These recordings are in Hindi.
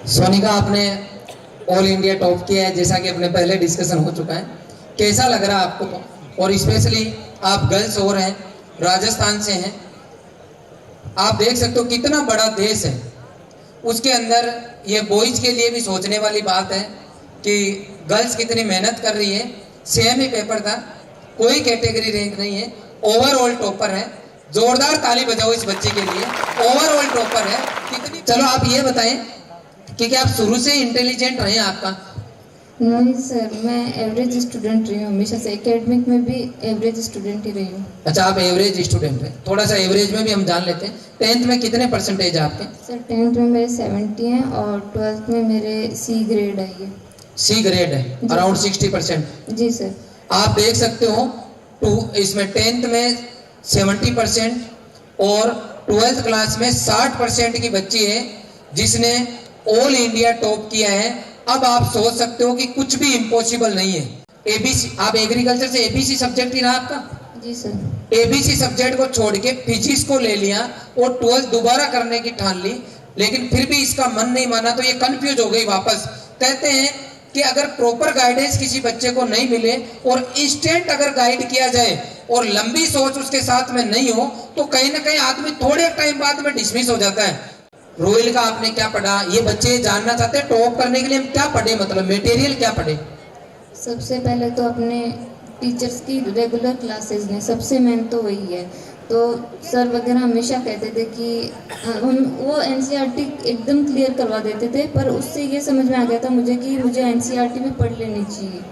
सोनिका, आपने ऑल इंडिया टॉप किया है, जैसा कि अपने पहले डिस्कशन हो चुका है। कैसा लग रहा है आपको? और स्पेशली आप गर्ल्स हो रहे हैं, राजस्थान से हैं, आप देख सकते हो कितना बड़ा देश है, उसके अंदर ये बॉयज के लिए भी सोचने वाली बात है कि गर्ल्स कितनी मेहनत कर रही है। सेम ही पेपर था, कोई कैटेगरी रैंक नहीं है, ओवरऑल टॉपर है। जोरदार ताली बजाओ इस बच्चे के लिए, ओवरऑल टॉपर है। कितनी, चलो आप ये बताएं कि क्या आप शुरू से इंटेलिजेंट रहे? आपका नहीं सर, मैं एवरेज स्टूडेंट रही हूँ हमेशा से, एकेडमिक में भी एवरेज स्टूडेंट ही रही हूँ। अच्छा, आप एवरेज स्टूडेंट हैं। थोड़ा सा एवरेज में भी हम जान लेते हैं। 10th में कितने परसेंटेज है आपके? सर 10th में मेरे 70 हैं और 12th में मेरे C ग्रेड आई है। C ग्रेड है, अराउंड 60%। जी सर। आप देख सकते हो इसमें 10th में 70% और 12th क्लास में 60% की बच्ची है जिसने ऑल इंडिया टॉप किया है। अब आप सोच सकते हो कि कुछ भी इम्पॉसिबल नहीं है। एबीसी, आप एग्रीकल्चर से एबीसी सब्जेक्ट ही रहा आपका? जी सर। एबीसी सब्जेक्ट को छोड़ के फिजिक्स को ले लिया और 12th दोबारा करने की ठान ली, लेकिन फिर भी इसका मन नहीं माना तो ये कंफ्यूज हो गई वापस। कहते हैं कि अगर प्रॉपर गाइडेंस किसी बच्चे को नहीं मिले और इंस्टेंट अगर गाइड किया जाए और लंबी सोच उसके साथ में नहीं हो तो कहीं ना कहीं आदमी थोड़े टाइम बाद में डिसमिस हो जाता है। रोहिल का आपने क्या पढ़ा? ये बच्चे जानना चाहते हैं टॉप करने के लिए हम क्या पढ़े, मतलब मटेरियल क्या पढ़े? सबसे पहले तो अपने टीचर्स की रेगुलर क्लासेस ने, सबसे मेन तो वही है। तो सर वगैरह हमेशा कहते थे कि हम वो NCERT एकदम क्लियर करवा देते थे, पर उससे ये समझ में आ गया था मुझे कि मुझे NCERT भी पढ़ लेनी चाहिए।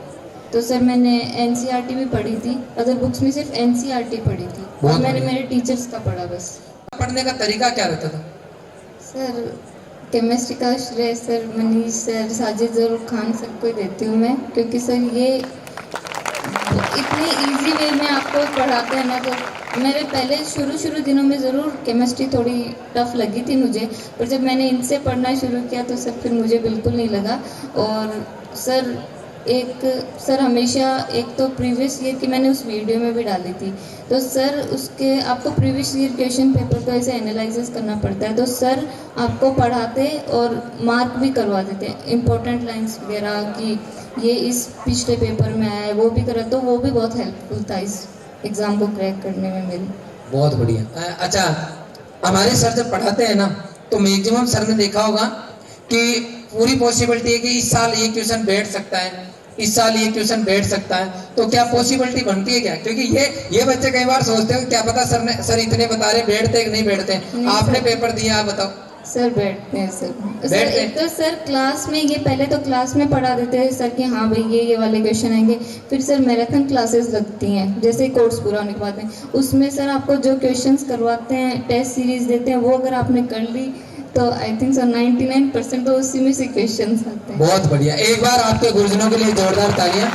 तो सर मैंने NCERT भी पढ़ी थी, अदर बुक्स में सिर्फ NCERT पढ़ी थी और मैंने मेरे टीचर्स का पढ़ा बस। पढ़ने का तरीका क्या रहता था? सर केमिस्ट्री का श्रेय सर मनीष सर, साजिद और खान सर को देती हूँ मैं, क्योंकि सर ये इतने इजी वे में आपको पढ़ाते हैं ना। तो मेरे पहले शुरू दिनों में ज़रूर केमिस्ट्री थोड़ी टफ लगी थी मुझे, पर जब मैंने इनसे पढ़ना शुरू किया तो सर फिर मुझे बिल्कुल नहीं लगा। और सर हमेशा एक तो प्रीवियस ईयर की मैंने उस वीडियो में भी डाली थी, तो सर उसके आपको प्रीवियस ईयर क्वेश्चन पेपर को ऐसे एनालिसिस करना पड़ता है। तो सर आपको पढ़ाते और मार्क भी करवा देते हैं, इंपॉर्टेंट लाइंस वगैरह कि ये इस पिछले पेपर में आया है, वो भी करा, तो वो भी बहुत हेल्पफुल था इस एग्ज़ाम को क्रैक करने में मेरी। बहुत बढ़िया। अच्छा, हमारे सर जब पढ़ाते हैं ना तो मैक्सिमम सर ने देखा होगा कि पूरी पॉसिबिलिटी है कि इस साल ये क्वेश्चन बैठ सकता है, इस साल ये क्वेश्चन बैठ सकता है। तो क्या पॉसिबिलिटी बनती है क्या? क्योंकि ये बच्चे कई बार सोचते हैं क्या पता सर इतने बता रहे बैठते कि नहीं बैठते। आपने पेपर दिया, आप बताओ। सर बैठते हैं सर। बैठते एक तो सर क्लास में ये पहले तो क्लास में पढ़ा देते हैं सर कि हाँ भाई ये वाले क्वेश्चन आएंगे। फिर सर मैराथन क्लासेस लगती हैं, जैसे कोर्स पूरा होने के बाद में, उसमें सर आपको जो क्वेश्चंस करवाते हैं, टेस्ट सीरीज देते हैं, वो अगर आपने कर ली तो आई थिंक सर 99% तो उसी में से क्वेश्चंस आते हैं। बहुत बढ़िया। एक बार आपके गुरुजनों के लिए जोरदार तालियां।